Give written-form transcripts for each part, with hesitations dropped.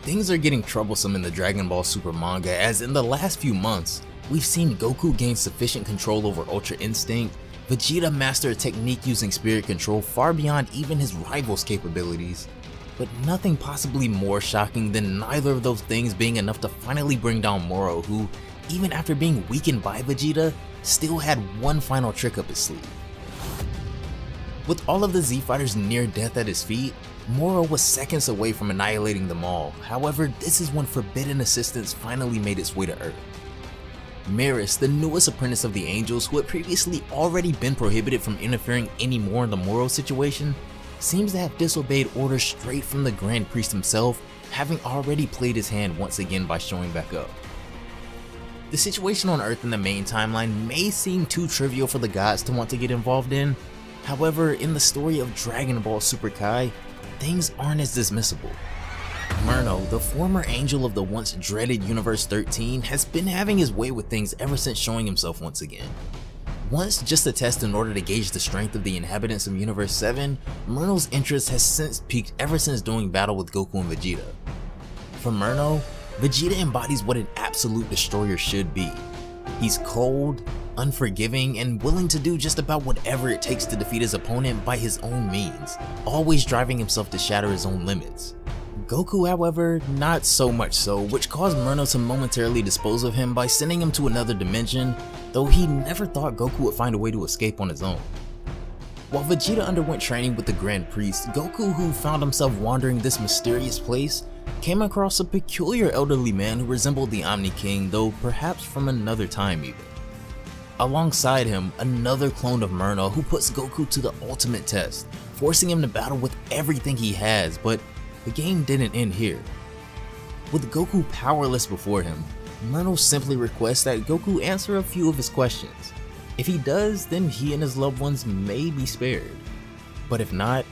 Things are getting troublesome in the Dragon Ball Super manga, as in the last few months, we've seen Goku gain sufficient control over Ultra Instinct, Vegeta master a technique using spirit control far beyond even his rival's capabilities, but nothing possibly more shocking than neither of those things being enough to finally bring down Moro, who, even after being weakened by Vegeta, still had one final trick up his sleeve. With all of the Z Fighters near death at his feet, Moro was seconds away from annihilating them all. However, this is when forbidden assistance finally made its way to Earth. Maris, the newest apprentice of the Angels, who had previously already been prohibited from interfering anymore in the Moro situation, seems to have disobeyed orders straight from the Grand Priest himself, having already played his hand once again by showing back up. The situation on Earth in the main timeline may seem too trivial for the gods to want to get involved in. However, in the story of Dragon Ball Super Kai, things aren't as dismissible. Murno, the former angel of the once dreaded Universe 13, has been having his way with things ever since showing himself once again. Once just a test in order to gauge the strength of the inhabitants of Universe 7, Murno's interest has since peaked ever since doing battle with Goku and Vegeta. For Murno, Vegeta embodies what an absolute destroyer should be. He's cold, unforgiving, and willing to do just about whatever it takes to defeat his opponent by his own means, always driving himself to shatter his own limits. Goku, however, not so much so, which caused Murno to momentarily dispose of him by sending him to another dimension, though he never thought Goku would find a way to escape on his own. While Vegeta underwent training with the Grand Priest, Goku, who found himself wandering this mysterious place, came across a peculiar elderly man who resembled the Omni King, though perhaps from another time even. Alongside him, another clone of Murno who puts Goku to the ultimate test, forcing him to battle with everything he has, but the game didn't end here. With Goku powerless before him, Murno simply requests that Goku answer a few of his questions. If he does, then he and his loved ones may be spared. But if not,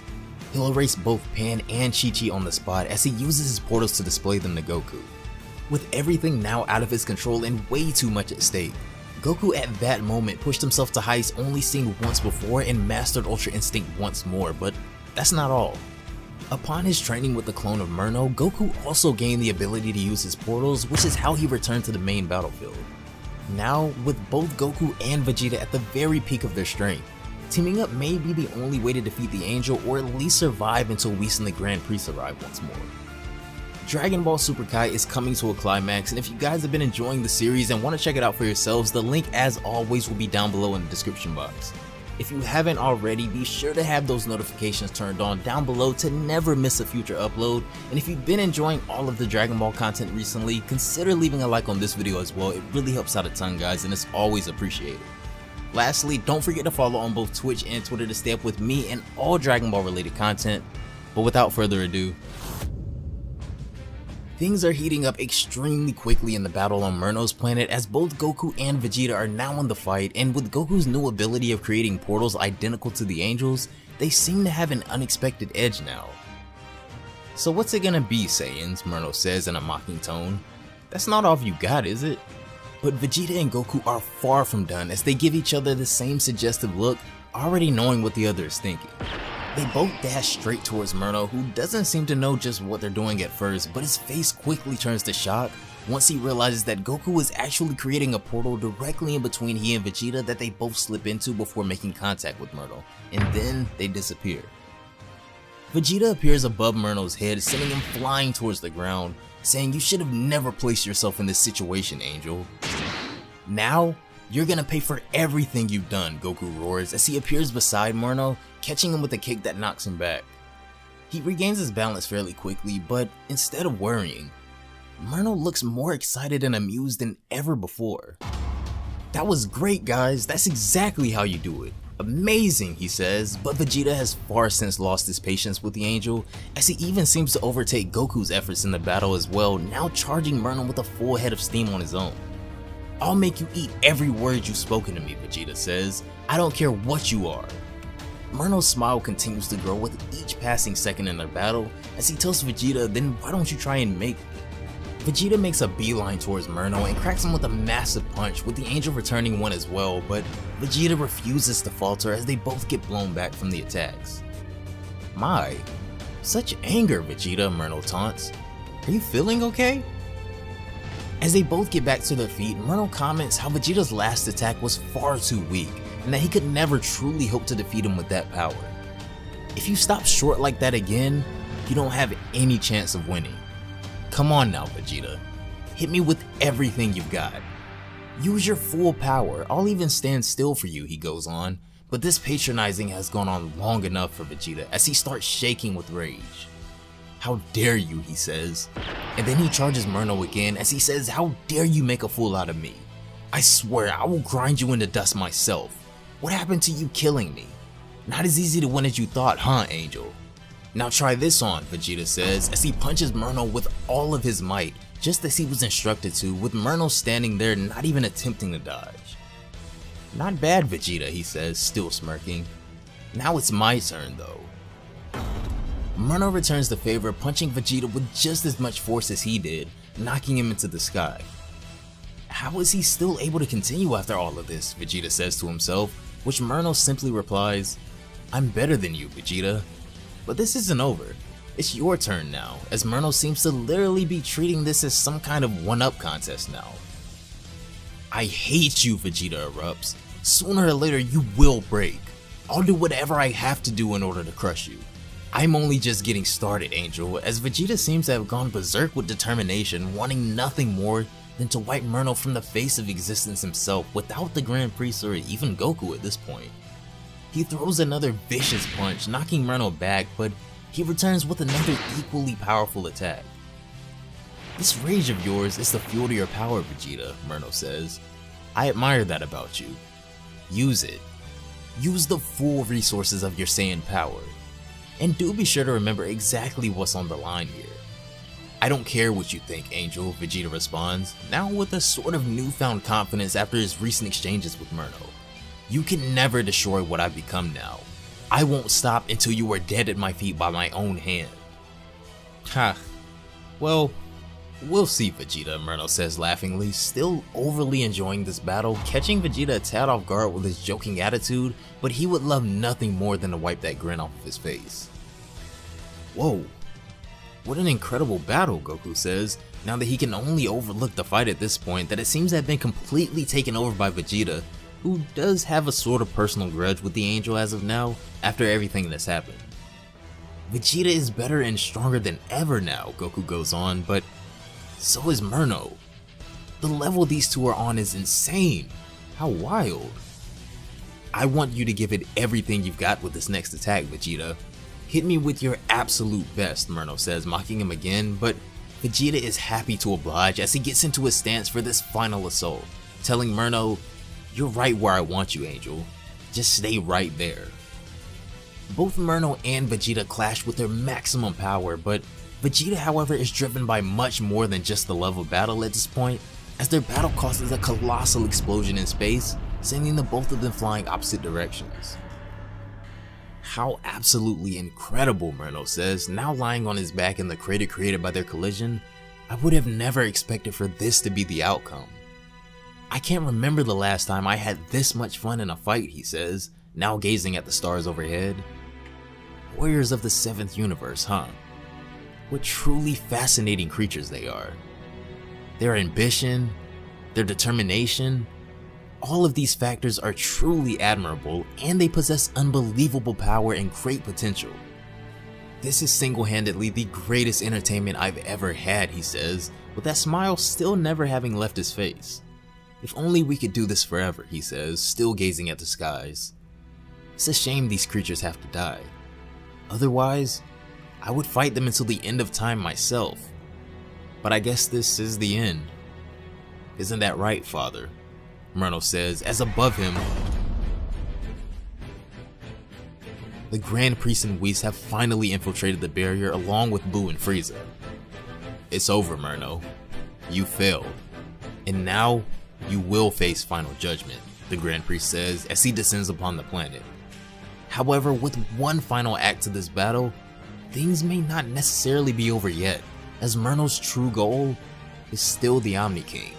he'll erase both Pan and Chi-Chi on the spot as he uses his portals to display them to Goku. With everything now out of his control and way too much at stake, Goku at that moment pushed himself to heights only seen once before and mastered Ultra Instinct once more, but that's not all. Upon his training with the clone of Murno, Goku also gained the ability to use his portals, which is how he returned to the main battlefield. Now, with both Goku and Vegeta at the very peak of their strength, teaming up may be the only way to defeat the Angel, or at least survive until Whis and the Grand Priest arrive once more. Dragon Ball Super Kai is coming to a climax, and if you guys have been enjoying the series and want to check it out for yourselves, the link as always will be down below in the description box. If you haven't already, be sure to have those notifications turned on down below to never miss a future upload, and if you've been enjoying all of the Dragon Ball content recently, consider leaving a like on this video as well. It really helps out a ton, guys, and it's always appreciated. Lastly, don't forget to follow on both Twitch and Twitter to stay up with me and all Dragon Ball related content, but without further ado, things are heating up extremely quickly in the battle on Murno's planet, as both Goku and Vegeta are now in the fight, and with Goku's new ability of creating portals identical to the Angels, they seem to have an unexpected edge now. "So what's it gonna be, Saiyans?" Murno says in a mocking tone. "That's not all you got, is it?" But Vegeta and Goku are far from done, as they give each other the same suggestive look, already knowing what the other is thinking. They both dash straight towards Murno, who doesn't seem to know just what they're doing at first, but his face quickly turns to shock once he realizes that Goku is actually creating a portal directly in between he and Vegeta that they both slip into before making contact with Murno, and then they disappear. Vegeta appears above Murno's head, sending him flying towards the ground, saying, "You should have never placed yourself in this situation, Angel. Now, you're gonna pay for everything you've done," Goku roars as he appears beside Murno, catching him with a kick that knocks him back. He regains his balance fairly quickly, but instead of worrying, Murno looks more excited and amused than ever before. "That was great, guys. That's exactly how you do it. Amazing," he says, but Vegeta has far since lost his patience with the Angel, as he even seems to overtake Goku's efforts in the battle as well, now charging Murno with a full head of steam on his own. "I'll make you eat every word you've spoken to me," Vegeta says. "I don't care what you are." Murno's smile continues to grow with each passing second in their battle, as he tells Vegeta, "Then why don't you try and make it?" Vegeta makes a beeline towards Murno and cracks him with a massive punch, with the Angel returning one as well, but Vegeta refuses to falter as they both get blown back from the attacks. "My, such anger, Vegeta," Murno taunts. Are you feeling okay? As they both get back to their feet, Murno comments how Vegeta's last attack was far too weak, and that he could never truly hope to defeat him with that power. If you stop short like that again, you don't have any chance of winning. Come on now, Vegeta. Hit me with everything you've got. Use your full power, I'll even stand still for you, he goes on, but this patronizing has gone on long enough for Vegeta as he starts shaking with rage. How dare you, he says, and then he charges Murno again as he says, how dare you make a fool out of me? I swear I will grind you into dust myself. What happened to you killing me? Not as easy to win as you thought, huh, Angel? Now try this on, Vegeta says as he punches Murno with all of his might, just as he was instructed to, with Murno standing there not even attempting to dodge. Not bad, Vegeta, he says, still smirking. Now it's my turn though. Murno returns the favor, punching Vegeta with just as much force as he did, knocking him into the sky. How is he still able to continue after all of this, Vegeta says to himself, which Murno simply replies, I'm better than you, Vegeta. But this isn't over. It's your turn now, as Murno seems to literally be treating this as some kind of one-up contest now. I hate you, Vegeta erupts. Sooner or later you will break. I'll do whatever I have to do in order to crush you. I'm only just getting started, Angel, as Vegeta seems to have gone berserk with determination, wanting nothing more than to wipe Murno from the face of existence himself without the Grand Priest or even Goku at this point. He throws another vicious punch, knocking Murno back, but he returns with another equally powerful attack. This rage of yours is the fuel to your power, Vegeta, Murno says. I admire that about you. Use it. Use the full resources of your Saiyan power. And do be sure to remember exactly what's on the line here. I don't care what you think, Angel, Vegeta responds, now with a sort of newfound confidence after his recent exchanges with Murno. You can never destroy what I've become now. I won't stop until you are dead at my feet by my own hand. Ha. Well, we'll see, Vegeta, Murno says laughingly, still overly enjoying this battle, catching Vegeta a tad off guard with his joking attitude, but he would love nothing more than to wipe that grin off of his face. Whoa. What an incredible battle, Goku says, now that he can only overlook the fight at this point that it seems to have been completely taken over by Vegeta, who does have a sort of personal grudge with the Angel as of now, after everything that's happened. Vegeta is better and stronger than ever now, Goku goes on, but so is Murno. The level these two are on is insane. How wild. I want you to give it everything you've got with this next attack, Vegeta. Hit me with your absolute best, Murno says, mocking him again, but Vegeta is happy to oblige as he gets into his stance for this final assault, telling Murno, you're right where I want you, Angel. Just stay right there. Both Murno and Vegeta clash with their maximum power, but Vegeta, however, is driven by much more than just the love of battle at this point, as their battle causes a colossal explosion in space, sending the both of them flying opposite directions. How absolutely incredible, Murno says, now lying on his back in the crater created by their collision. I would have never expected for this to be the outcome. I can't remember the last time I had this much fun in a fight, he says, now gazing at the stars overhead. Warriors of the 7th universe, huh? What truly fascinating creatures they are. Their ambition, their determination, all of these factors are truly admirable, and they possess unbelievable power and great potential. This is single-handedly the greatest entertainment I've ever had, he says, with that smile still never having left his face. If only we could do this forever, he says, still gazing at the skies. It's a shame these creatures have to die. Otherwise, I would fight them until the end of time myself. But I guess this is the end. Isn't that right, Father? Murno says, as above him, the Grand Priest and Whis have finally infiltrated the barrier along with Buu and Frieza. It's over, Murno. You failed. And now, you will face final judgment, the Grand Priest says as he descends upon the planet. However, with one final act to this battle, things may not necessarily be over yet, as Murno's true goal is still the Omni King.